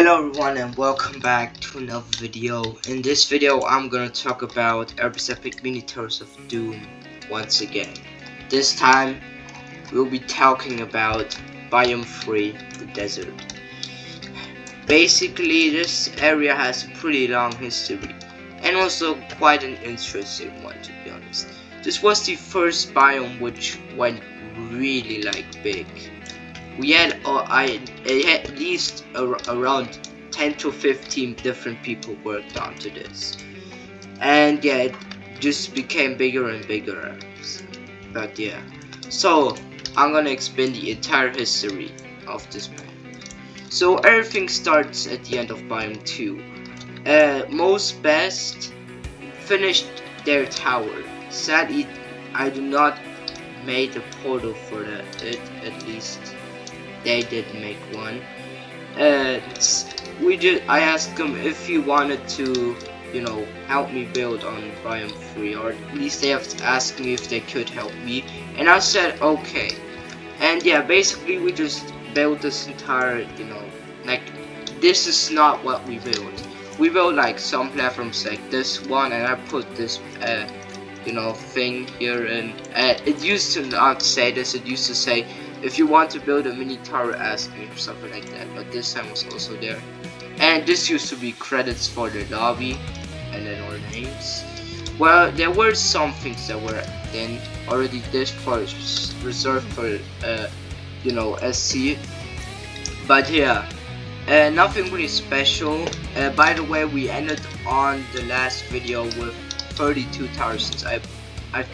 Hello everyone and welcome back to another video. In this video I'm gonna talk about Erbes epic mini tours of Doom once again. This time we'll be talking about Biome 3, the desert. Basically this area has a pretty long history and also quite an interesting one, to be honest. This was the first biome which went really big. We had at least around 10 to 15 different people worked onto this, and yeah, it just became bigger and bigger. But yeah, so I'm gonna explain the entire history of this biome. So everything starts at the end of biome 2. Most best finished their tower. Sadly, I do not made a portal for that. At least they did make one. I asked them if he wanted to, help me build on biome 3, or at least they have asked me if they could help me, and I said okay. And yeah, basically we just built this entire, this is not what we built. We built some platforms like this one, and I put this thing here, and it used to not say this. It used to say, if you want to build a mini tower, ask me, or something like that, but this time was also there. And this used to be credits for the lobby, and then our names. Well, there were some things that were then already. This part is reserved for SC, but yeah, nothing really special. By the way, we ended on the last video with 32 towers, since I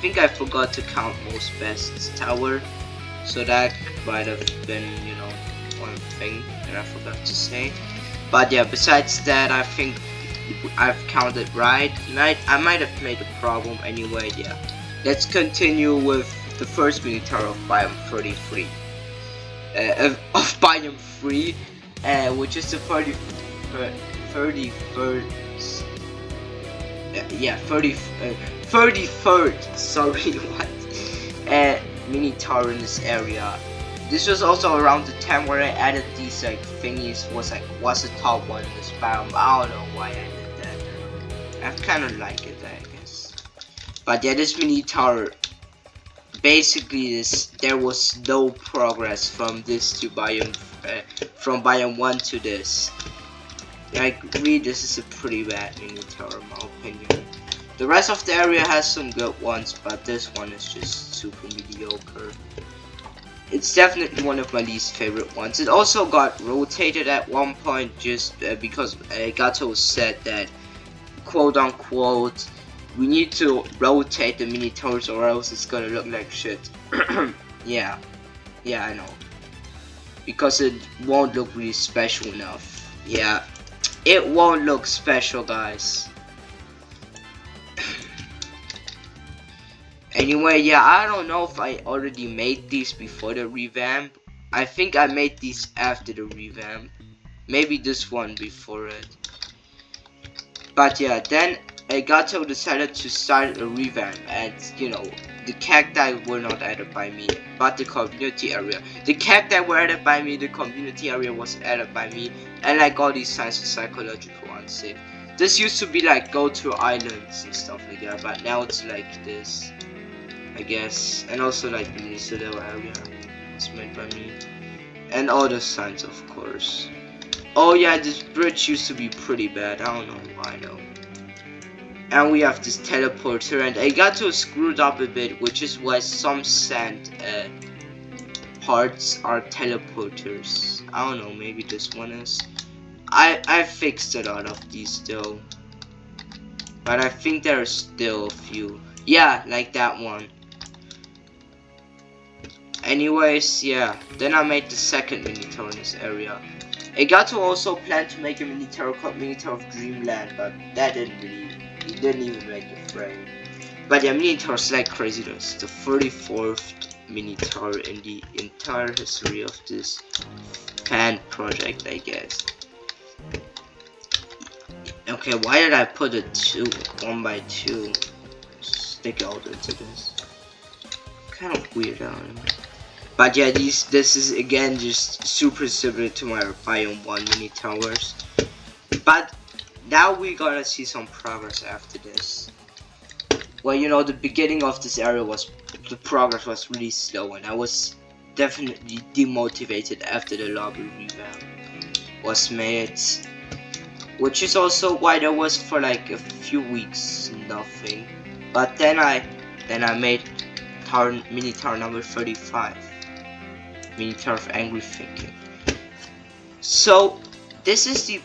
think I forgot to count most best's tower. So that might have been, one thing that I forgot to say. But yeah, besides that, I think I've counted right. I might have made a problem anyway. Yeah, let's continue with the first mini tower of biome 33. Of biome 3, which is the 33rd. Sorry, what? Mini tower in this area. This was also around the time where I added these thingies. Was the top one in this biome. I don't know why I did that. I kind of like it, I guess. But yeah, this mini tower, basically there was no progress from this to biome, from biome 1 to this. Really, this is a pretty bad mini tower in my opinion. The rest of the area has some good ones, but this one is just super mediocre. It's definitely one of my least favorite ones. It also got rotated at one point, just because Gato said that, quote unquote, we need to rotate the mini towers or else it's gonna look like shit. yeah, I know. Because it won't look really special enough. Yeah, it won't look special, guys. Anyway, yeah, I don't know if I already made these before the revamp. I think I made these after the revamp. Maybe this one before it. But yeah, then Gato decided to start a revamp, and the cacti were not added by me, but the community area. The cacti were added by me, the community area was added by me, and all these signs of psychological unsafe. This used to be go to islands and stuff like that, but now it's like this, I guess. And also the Minnesota area is made by me, and all the signs, of course. Oh yeah, this bridge used to be pretty bad. I don't know why though. And we have this teleporter, and I got to screwed up a bit, which is why some sand parts are teleporters. I don't know, maybe this one is. I fixed a lot of these though, but I think there are still a few. Yeah, like that one. Anyways, yeah, then I made the second mini tower in this area. I got to also plan to make a mini tower called Mini Tower of Dreamland, but that didn't even make a frame. But yeah, mini towers crazy. This the 34th mini tower in the entire history of this fan project, I guess. Okay, why did I put it 1x2? Stick out into this. Kind of weird, I don't know. But yeah, this is again just super similar to my Biome 1 mini towers. But now we're gonna see some progress after this. Well, you know, the beginning of this area the progress was really slow, and I was definitely demotivated after the lobby revamp was made. Which is also why there was for like a few weeks nothing. But then I made mini tower number 35. Mini tower of angry thinking. So this is the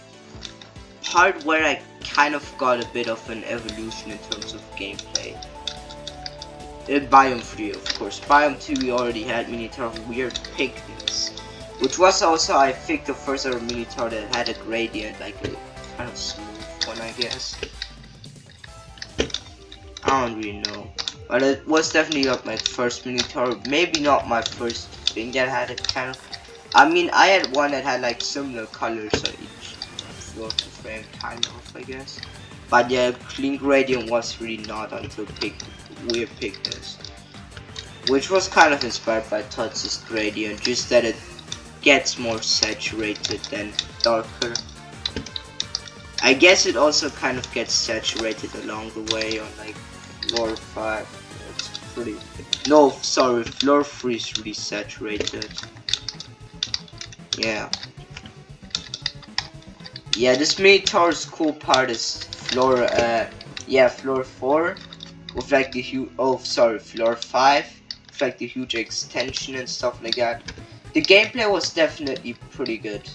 part where I kind of got a bit of an evolution in terms of gameplay. In Biome 3, of course. Biome 2 we already had mini tower of weird pigments. Which was also, I think, the first ever mini tower that had a gradient, like a kind of smooth one, I guess. I don't really know. But it was definitely not my first mini tower. Maybe not my first thing that had a kind of... I mean, I had one that had like similar colors on each floor to frame, kind of, I guess. But yeah, clean gradient was really not until weird pigments. Which was kind of inspired by Tuts's gradient, just that it gets more saturated than darker. I guess it also kind of gets saturated along the way on like floor 5. It's pretty... No, sorry, floor 3 is really saturated. Yeah. Yeah, this mini tower's cool part is floor, floor 4 with like the huge... Oh, sorry, floor 5 with like the huge extension and stuff like that. The gameplay was definitely pretty good,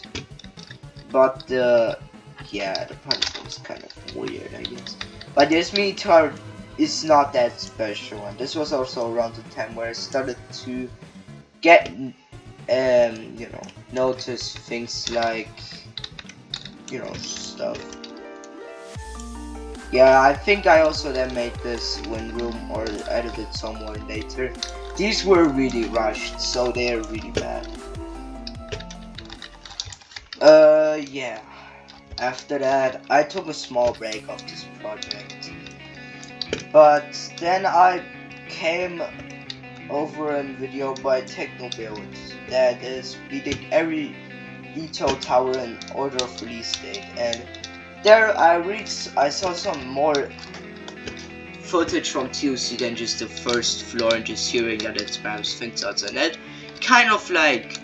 but the punishment was kind of weird, I guess. But this mini tower is not that special, and this was also around the time where I started to get, you know, notice things like, you know, stuff. Yeah, I think I also then made this when room or edited somewhere later. These were really rushed, so they're really bad. Yeah. After that, I took a small break of this project. But then I came over a video by TechnoBuild that is beating every Ito tower in order of release date, and there I saw some more footage from TOC than just the first floor and just hearing that it spams finzots, and that kind of like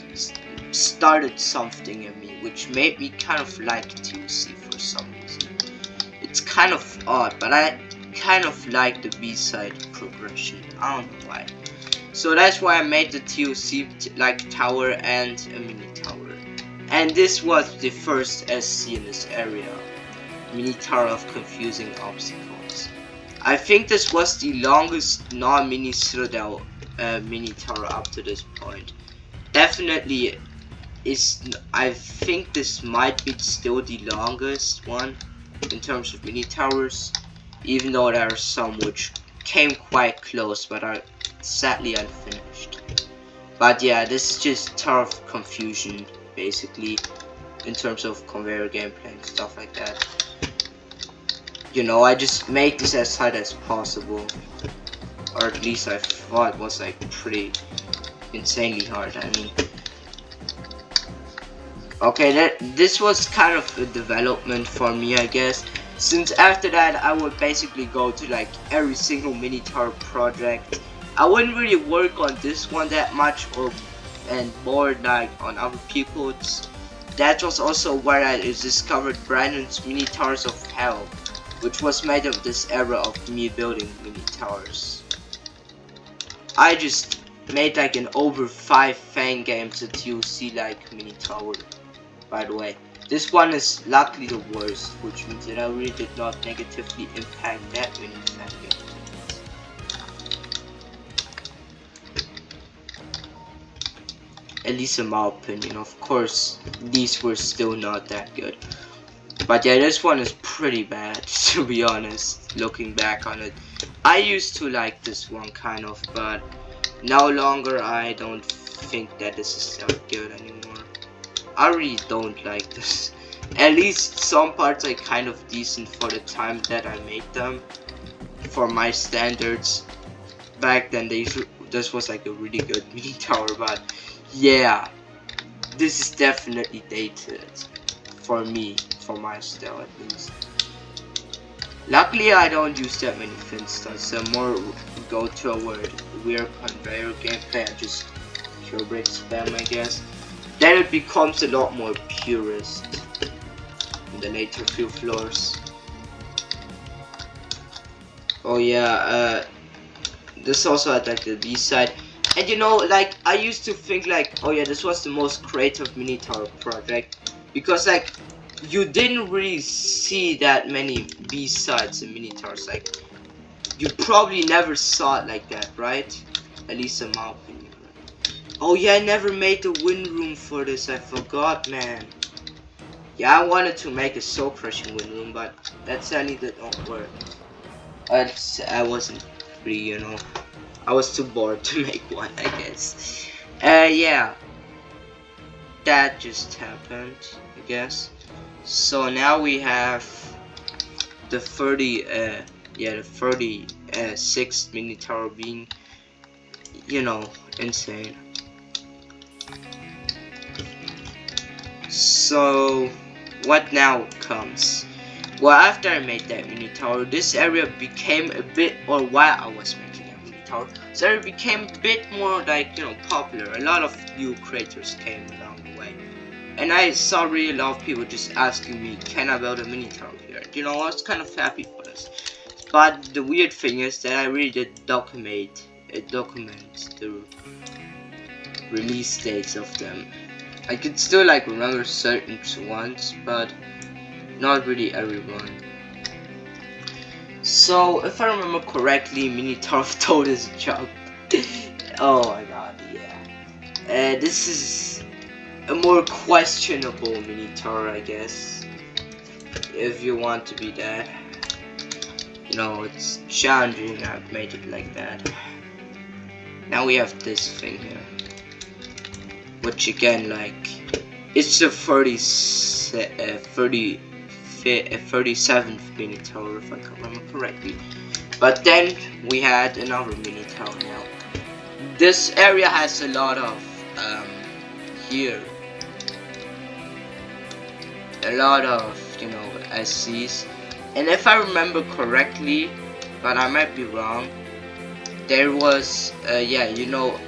started something in me, which made me kind of like TOC for some reason. It's kind of odd, but I kind of like the B-side progression. I don't know why. So that's why I made the TOC like tower and a mini tower. And this was the first SC in this area. Mini tower of confusing obstacles. I think this was the longest non-mini Citadel mini tower up to this point. Definitely I think this might be still the longest one in terms of mini towers, even though there are some which came quite close but are sadly unfinished. But yeah, this is just Tower of Confusion basically in terms of conveyor gameplay and stuff like that. You know, I just make this as hard as possible, or at least I thought it was like pretty insanely hard. I mean, okay, this was kind of a development for me, I guess, since after that I would basically go to like every single mini tower project. I wouldn't really work on this one that much, and more like on other people's. That was also where I discovered Brandon's Mini Towers of Hell, which was made of this era of me building mini towers. I just made like an over 5 fan games at TOC like mini tower, by the way. This one is luckily the worst, which means that I really did not negatively impact that many fan games. At least in my opinion. Of course, these were still not that good. But yeah, this one is pretty bad, to be honest, looking back on it. I used to like this one kind of, but no longer I don't think that this is that good anymore. I really don't like this. At least some parts are kind of decent for the time that I made them. For my standards, back then this was like a really good mini tower, but yeah, this is definitely dated for me, for my style at least. Luckily, I don't use that many finstas. The more go to a word weird conveyor gameplay and just pure break spam, I guess. Then it becomes a lot more purist in the later few floors. Oh yeah, this also had like the B side. And you know, like, I used to think like, oh yeah, this was the most creative mini tower project, because like, you didn't really see that many B sides in mini towers. Like, you probably never saw it like that, right? At least in my opinion. Oh yeah, I never made the wind room for this, I forgot, man. Yeah, I wanted to make a soul crushing wind room, but that sadly did not work. I wasn't free, you know. I was too bored to make one, I guess. Yeah. That just happened, I guess. So now we have the 36th mini tower being, you know, insane. So, what now comes? Well, after I made that mini tower, this area became a bit, or while I was making that mini tower, this area became a bit more like, you know, popular. A lot of new creators came along the way. And I saw really a lot of people just asking me, can I build a mini tower here? You know, I was kind of happy for this. But the weird thing is that I really did document the release dates of them. I could still like remember certain ones, but not really everyone. So if I remember correctly, mini tower of Toad is a joke. Oh my god, yeah. This is a more questionable mini tower, I guess, if you want to be that. You know, it's challenging. I've made it like that. Now we have this thing here, which again, like, it's the 37th mini tower, if I can remember correctly. But then we had another mini tower now. This area has a lot of here, a lot of, you know, SCs. And if I remember correctly, but I might be wrong, there was yeah, you know,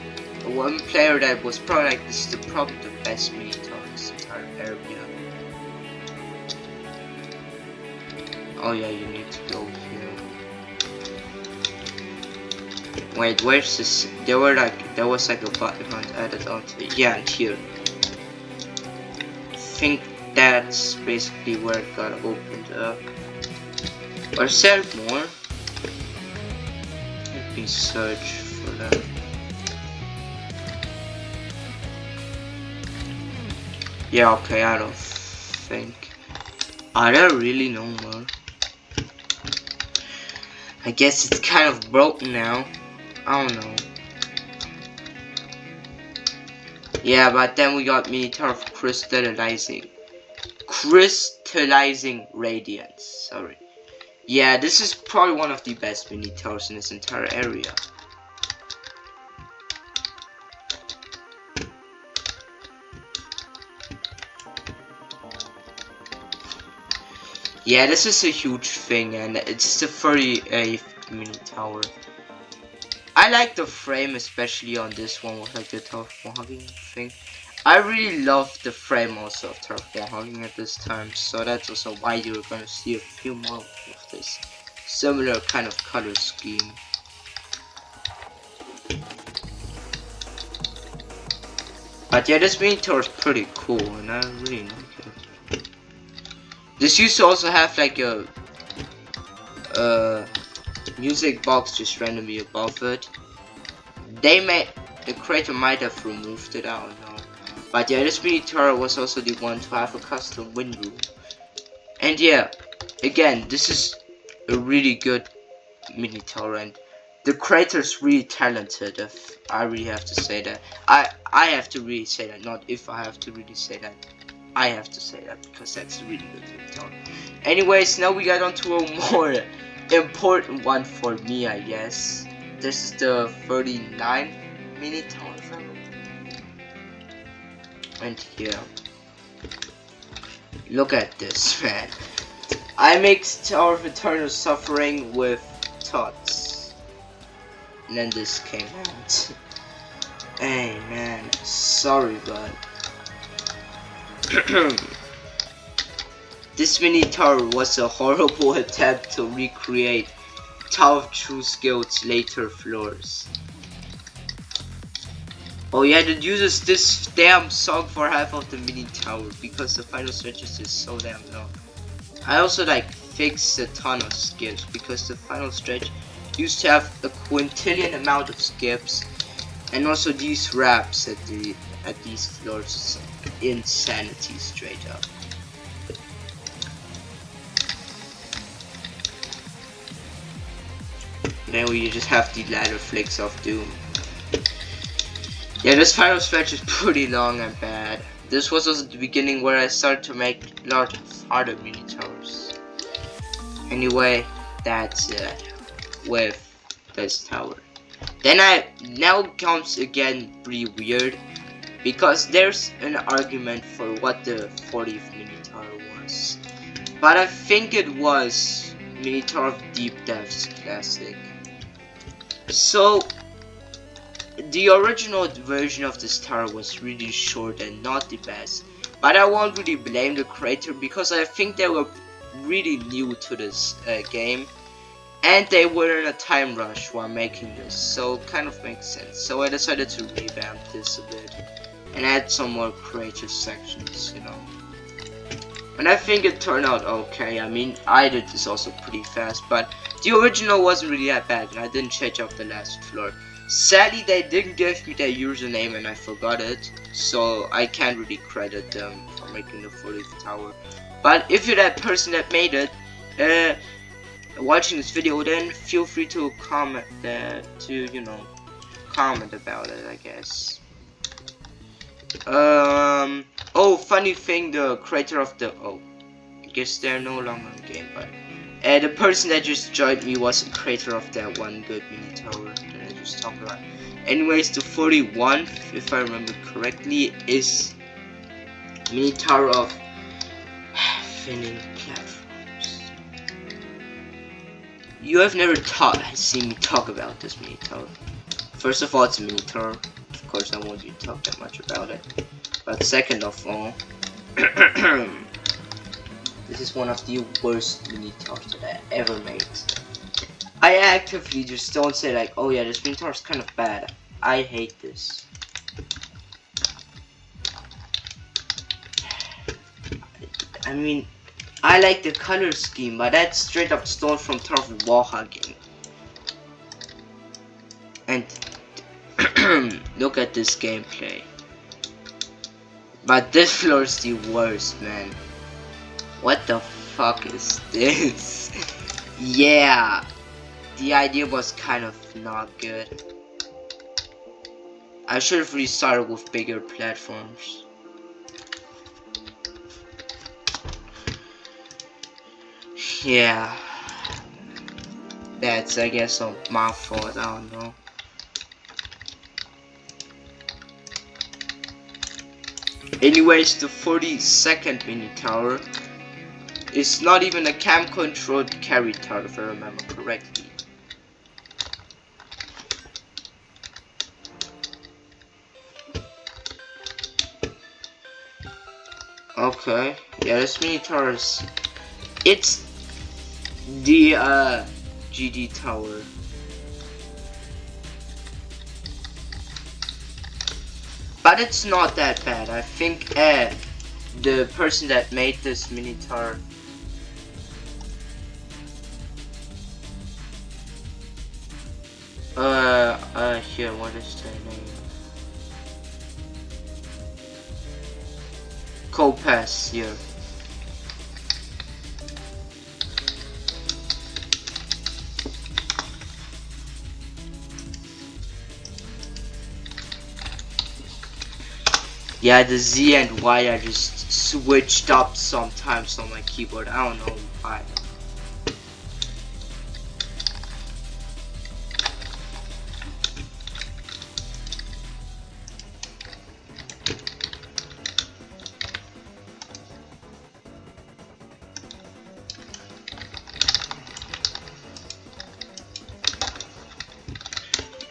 one player that was probably like, this is probably the best mini tower in this entire area. Oh yeah, you need to go here. Wait, where's this? There was like a button added onto it. Yeah, and here. I think that's basically where it got opened up. Or is there more? Let me search for that. Yeah, okay, I don't think. Are there really no more? I guess it's kind of broken now. I don't know. Yeah, but then we got mini tower of crystallizing radiance. Sorry. Yeah, this is probably one of the best mini towers in this entire area. Yeah, this is a huge thing, and it's the 38th mini tower. I like the frame, especially on this one with like the tough hogging thing. I really love the frame also of turf hogging at this time, so that's also why you're gonna see a few more of this similar kind of color scheme. But yeah, this mini tower is pretty cool, and I really like it. This used to also have like a music box just randomly above it. The creator might have removed it, I don't know. But yeah, this mini tower was also the one to have a custom wind room. And yeah, again, this is a really good mini tower, and the creator's really talented, if I really have to say that. I have to really say that, not if I have to really say that. I have to say that, because that's a really good mini tower. Anyways, now we got on to a more important one for me, I guess. this is the 39 mini tower level. And here, look at this, man. I mixed Tower of Eternal Suffering with Tots, and then this came out. Hey man, sorry, but this mini tower was a horrible attempt to recreate Tower of True Guild's later floors. Oh yeah, it uses this damn song for half of the mini tower because the final stretches is so damn long. I also like fixed a ton of skips because the final stretch used to have a quintillion amount of skips, and also these wraps at these floors, insanity straight up. Then we just have the ladder flicks of doom. Yeah, this final stretch is pretty long and bad. This was also the beginning where I started to make a lot of harder mini towers. Anyway, that's it with this tower. Then now comes again pretty weird, because there's an argument for what the 40th mini tower was. But I think it was Mini Tower of Deep Depths Classic. So the original version of this tower was really short and not the best, but I won't really blame the creator because I think they were really new to this game, and they were in a time rush while making this, so it kind of makes sense. So I decided to revamp this a bit and add some more creative sections, you know. And I think it turned out okay. I mean, I did this also pretty fast, but the original wasn't really that bad, and I didn't change up the last floor. Sadly, they didn't give me their username and I forgot it, so I can't really credit them for making the 40th tower. But if you're that person that made it, watching this video, then feel free to comment comment about it, I guess. Oh, funny thing, the creator of the, I guess they're no longer in the game, but the person that just joined me was the creator of that one good mini tower that I just talked about. Anyways, the 41th, if I remember correctly, is mini tower of thinning platforms. You have never seen me talk about this mini tower. First of all, it's a mini tower. Of course, I won't really talk that much about it. But second of all, this is one of the worst mini towers that I ever made. I actively just don't say like, oh yeah, this mini tower is kind of bad. I hate this. I mean, I like the color scheme, but that's straight up stolen from Tower of Wall Hugging. And look at this gameplay. But this floor is the worst, man. What the fuck is this? Yeah, the idea was kind of not good. I should have restarted with bigger platforms. Yeah, that's, I guess, my fault. I don't know. Anyways, the 42nd mini tower is not even a cam controlled carry tower, if I remember correctly. Okay, yeah, this mini tower is, it's the GD tower. But it's not that bad. I think the person that made this mini tower here, what is their name? Copass here. Yeah, the Z and Y are just switched up sometimes on my keyboard. I don't know why.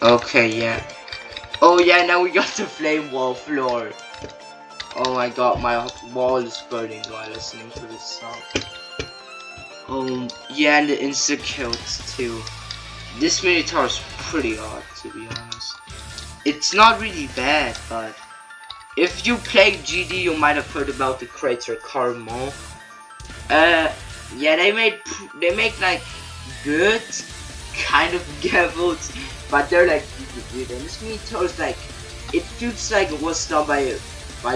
Okay, yeah. Oh yeah, now we got the flame wall floor. Oh my god, my wall is burning while listening to this song. Yeah, and the insect kills too. This Minotaur is pretty odd, to be honest. It's not really bad, but if you play GD, you might have heard about the creator Carmo. Yeah, they make like good kind of levels, but they're like weird. And this Minotaur is like, it feels like it was done by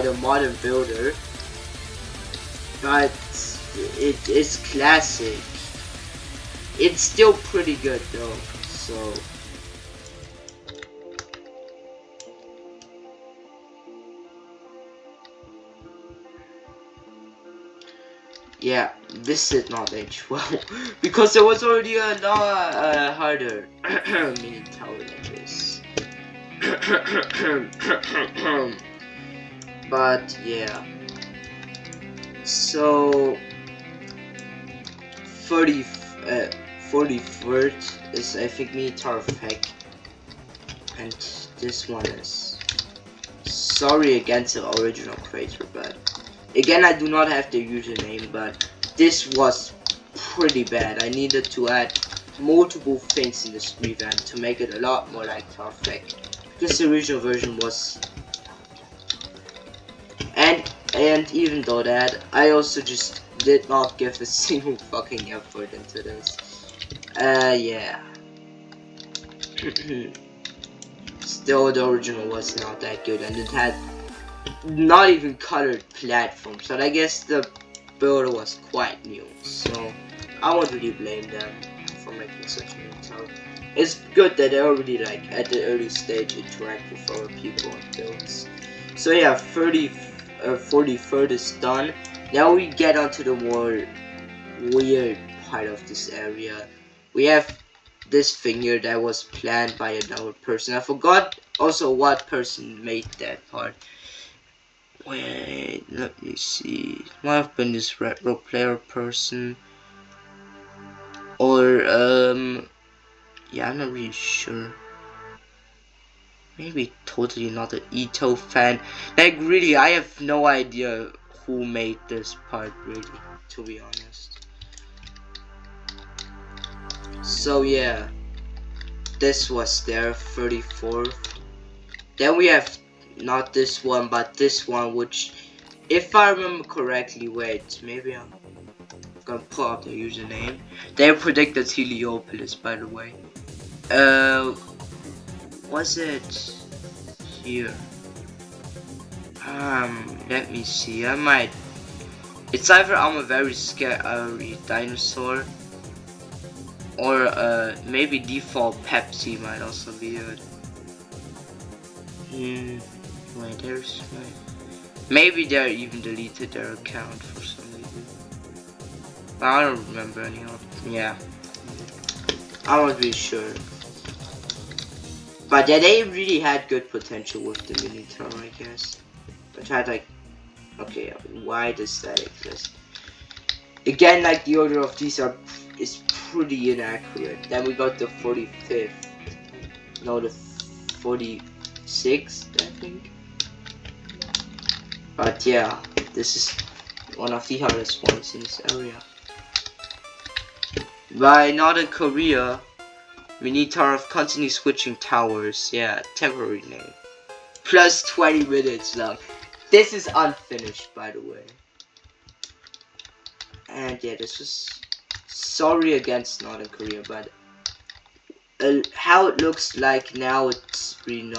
the modern builder, but it is classic. It's still pretty good though, so. Yeah, this did not age well, because there was already a lot harder mini tower than this. But yeah, so 43rd is I think mini tower of heck, and this one is, sorry against the original creator, but again I do not have the username, but this was pretty bad. I needed to add multiple things in this revamp to make it a lot more like Tower of Heck, because the original version was, and even though that, I also just did not give a single fucking effort into this. Yeah. Still, the original was not that good, and it had not even colored platforms, so I guess the build was quite new, so I won't really blame them for making such a new tower. It's good that they're already like at the early stage interact with other people on builds. So yeah, 43rd is done. Now we get onto the more weird part of this area. We have this thing here that was planned by another person. I forgot also what person made that part. Wait, let me see. Might have been this retro player person, or yeah, I'm not really sure. Maybe totally not an Ito fan. Like really, I have no idea who made this part really, to be honest. So yeah, this was their 34th. Then we have not this one, but this one, which, if I remember correctly, wait, maybe I'm gonna pull up the username. They predicted Heliopolis, by the way. Was it here? Let me see. I might. It's either I'm a very scary dinosaur, or maybe default Pepsi might also be it. Wait, there's maybe they even deleted their account for some reason. I don't remember any of them. Yeah, I'm not really sure. But yeah, they really had good potential with the mini tower, I guess. I tried like, okay, why does that exist? Again, like the order of these is pretty inaccurate. Then we got the 45th, no, the 46th, I think. But yeah, this is one of the hardest ones in this area. By Northern Korea, Minotaur constantly switching towers. Yeah, temporary name. Plus 20 minutes long. This is unfinished, by the way. And yeah, this was, sorry against Northern Korea, but how it looks like now, it's really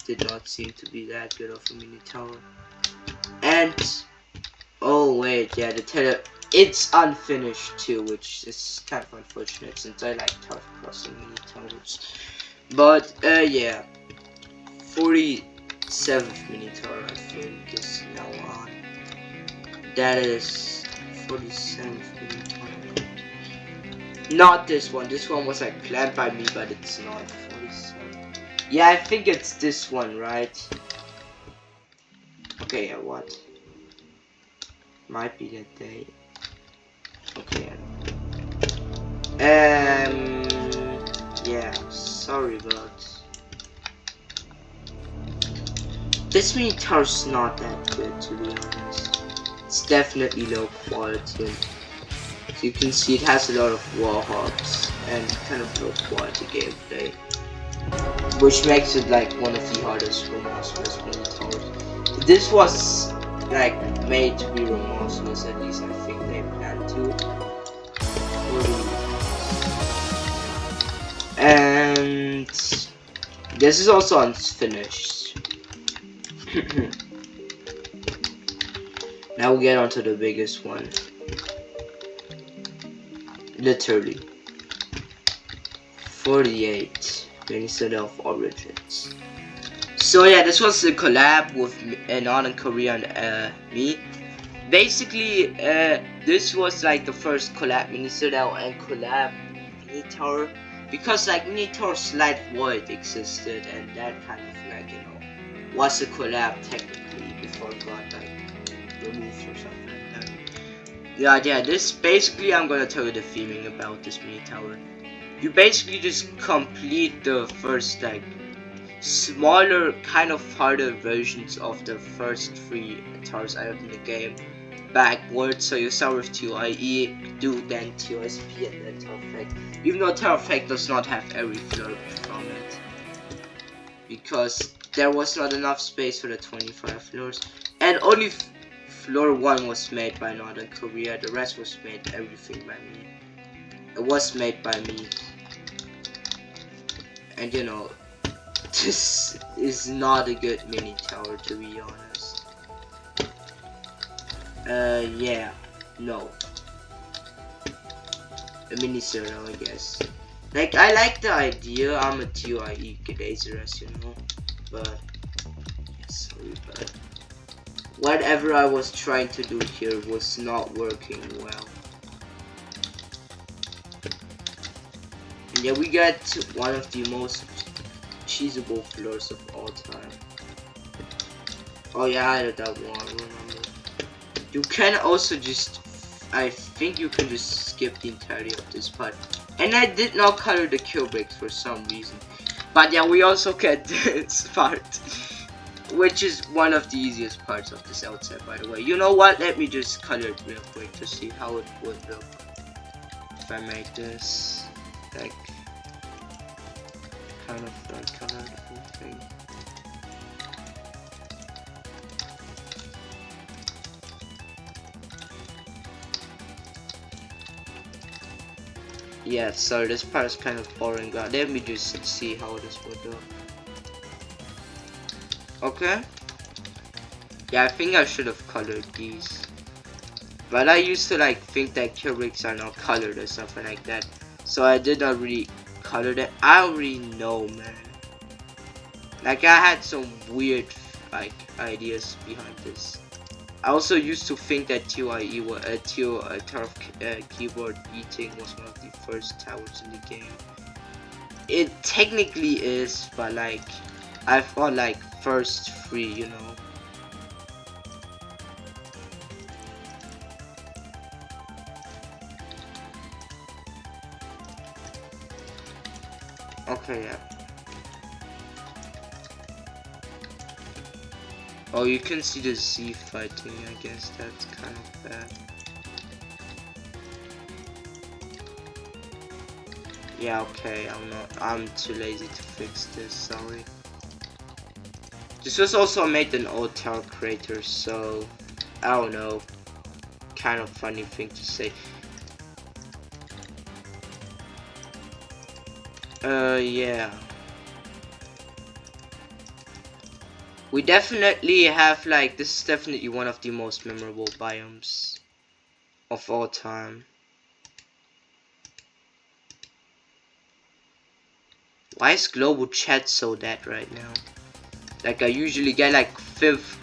did not seem to be that good of a Minotaur. And oh wait, yeah, it's unfinished too, which is kind of unfortunate since I like tower crossing Minotaurs. But yeah, 47th Minotaur I think is now on. That is 47th Minotaur. Not this one. This one was like planned by me, but it's not 47. Yeah, I think it's this one, right? Okay, yeah, what? Might be that day. Okay. Yeah. Sorry about This mini tower's not that good, to be honest. It's definitely low quality. So you can see it has a lot of wall hops and kind of low quality gameplay, which makes it like one of the hardest remasterless mini towers. This was like made to be remasterless, at least I think they plan to. And this is also unfinished. Now we get on to the biggest one. Literally 48 Minnesota of Origins. So yeah, this was a collab with Northern Korea and me. Basically, this was like the first collab Minnesota and collab mini tower, because like mini tower Slide Void existed, and that kind of like, you know, was a collab technically before it got like removed or something like that. Yeah, this basically, I'm gonna tell you the theming about this mini tower. You basically just complete the first like smaller, kind of harder versions of the first 3 towers out in the game backwards. So you start with TOIE, do then TOSP, and then Tower Effect. Even though Tower Effect does not have every floor from it, because there was not enough space for the 25 floors, and only floor 1 was made by Northern Korea. The rest was made everything by me. It was made by me, and you know, this is not a good mini tower, to be honest. Yeah, no. A mini serial, I guess. Like, I like the idea. I'm a TOIE laser, as you know, but sorry, but whatever I was trying to do here was not working well. And yeah, we got one of the most cheesable floors of all time. Oh yeah, I added that one, remember. You can also just, I think you can just skip the entirety of this part. And I did not color the kill breaks for some reason. But yeah, we also get this part, which is one of the easiest parts of this outside, by the way. You know what, let me just color it real quick to see how it would look if I make this like kind of dark colored whole thing. Yeah, sorry, this part is kind of boring, but let me just see how this would look. Okay. Yeah, I think I should have colored these. But I used to like think that kill rigs are not colored or something like that. So I did not really color them. I already know, man. Like, I had some weird like ideas behind this. I also used to think that TOIE was Tower of Keyboard Eating was one of the first towers in the game. It technically is, but like I thought like first 3, you know. Okay, yeah. Oh, you can see the Z fighting, I guess that's kind of bad. Yeah, okay, I'm too lazy to fix this, sorry. This was also made in old tower creator, so I don't know. Kind of funny thing to say. Yeah. We definitely have like, this is definitely one of the most memorable biomes of all time. Why is global chat so dead right now? Like, I usually get like 5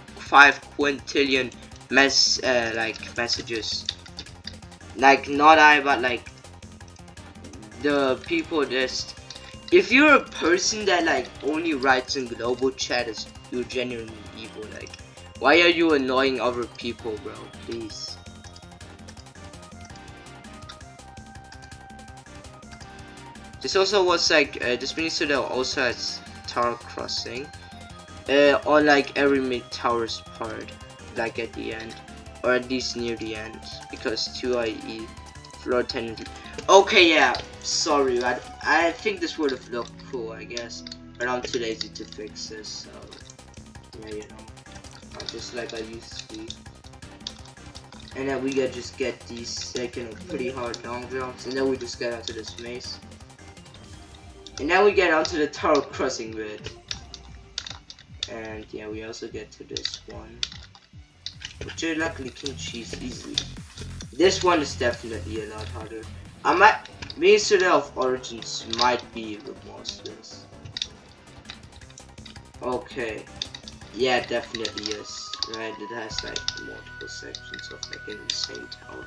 quintillion messages. Like, not I, but like the people just. If you're a person that like only writes in global chat, you're genuinely evil. Like, why are you annoying other people, bro? Please. This also was like this Minnesota also has Tower Crossing, on like every mid tower's part, like at the end, or at least near the end, because 2 IE floor 10. Okay, yeah, sorry, but I think this would have looked cool, I guess, but I'm too lazy to fix this, so yeah, you know, just like I used to be. And then we just get these like, you know, pretty hard long jumps, and then we just get onto this maze. And now we get onto the tower crossing bit. And yeah, we also get to this one, which I luckily can cheese easily. This one is definitely a lot harder. I might, Ministry of Origins might be remorseless. Okay, yeah, definitely yes. Right, it has like multiple sections of like in the same tower.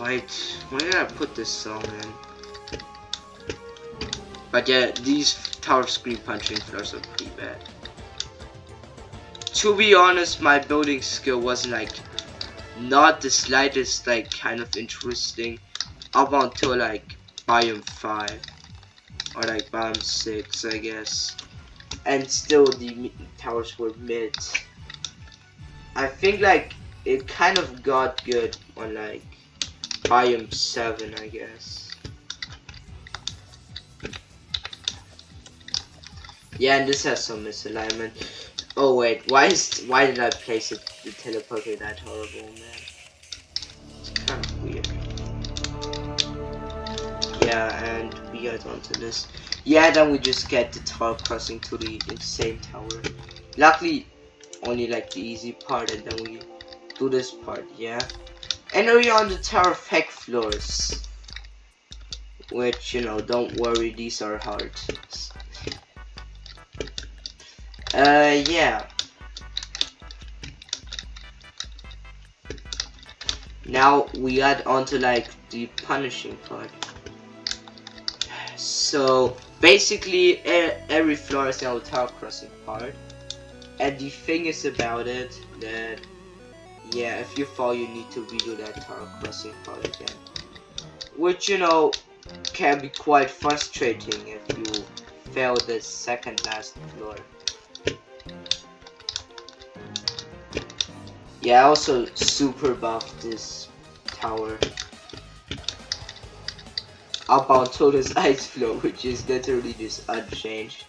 Wait, where did I put this song in? But yeah, these tower screen punching floors are pretty bad. To be honest, my building skill wasn't like not the slightest like kind of interesting up until like biome 5 or like biome 6, I guess, and still the towers were mid. I think like it kind of got good on like biome 7, I guess. Yeah, and this has some misalignment. Oh wait, why did I place the teleporter that horrible, man? It's kind of weird. Yeah, and we get onto this. Yeah, then we just get the tower crossing to the insane tower. Luckily, only like the easy part, and then we do this part, yeah. And we're on the tower effect floors. Which, you know, don't worry, these are hard. Yeah. Now we add onto like the punishing part. So basically every floor is now a tower crossing part, and the thing is about it that yeah, if you fall you need to redo that tower crossing part again, which, you know, can be quite frustrating if you fail the second last floor. Yeah, I also super buffed this tower up onto this ice floor, which is literally just unchanged.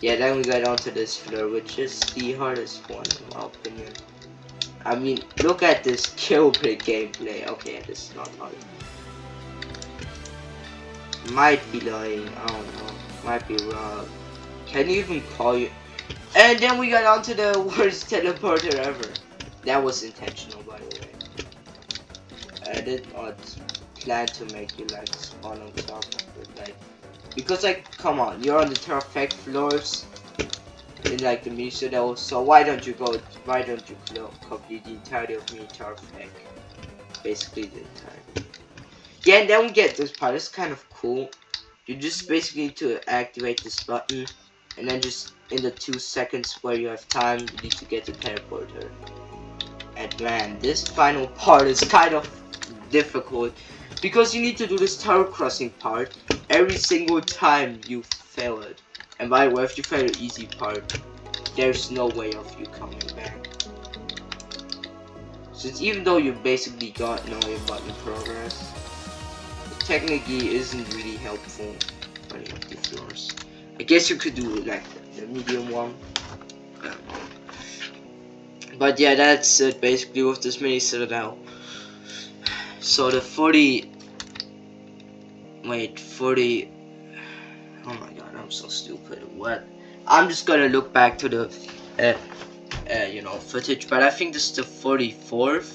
Yeah, then we got onto this floor, which is the hardest one in my opinion. I mean, look at this kill pick gameplay. Okay, this is not hard. Might be lying, I don't know. Might be wrong. Can you even call you? And then we got onto the worst teleporter ever. That was intentional, by the way. I did not plan to make you like spawn on top of it, like, because like, come on, you're on the perfect floors in like the Misa level, so why don't you complete the entirety of me perfect? Basically the entirety. Yeah, and then we get this part. It's kind of cool. You just basically need to activate this button, and then just in the 2 seconds where you have time, you need to get the teleporter. And man, this final part is kind of difficult because you need to do this tower crossing part every single time you fail it. And by the way, if you fail the easy part, there's no way of you coming back. Since even though you basically got all your button progress, the technically isn't really helpful on any of the floors. I guess you could do like the medium one. But yeah, that's it basically with this mini citadel. So the 40. Oh my god, I'm so stupid. What? I'm just gonna look back to the, you know, footage. But I think this is the 44th.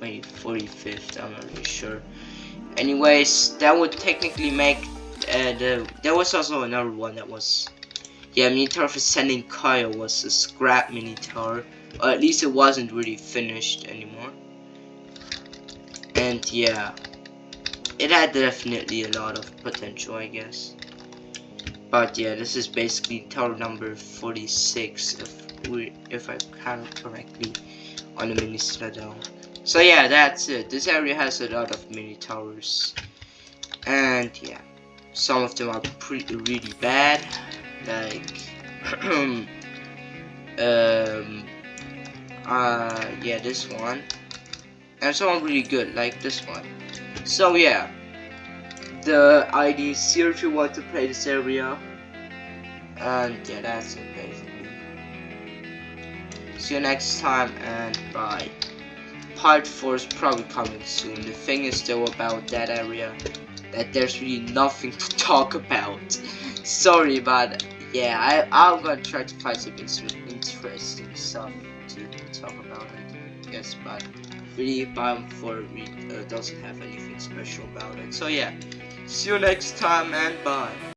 Maybe 45th. I'm not really sure. Anyways, that would technically make. There was also another one that was. Yeah, mini tower for sending Kyle was a scrap mini tower, or at least it wasn't really finished anymore. And yeah, it had definitely a lot of potential, I guess. But yeah, this is basically tower number 46, if I count correctly, on the mini citadel. So yeah, that's it. This area has a lot of mini towers, and yeah, some of them are pretty really bad, like yeah, this one, and some are really good, like this one. So yeah, the ID is here if you want to play this area, and yeah, that's it basically. See you next time, and bye. Part 4 is probably coming soon. The thing is though about that area, that there's really nothing to talk about. Sorry, but yeah, I'm gonna try to find some interesting stuff to talk about it. Yes, but really, Biome 4 doesn't have anything special about it. So yeah, see you next time, and bye.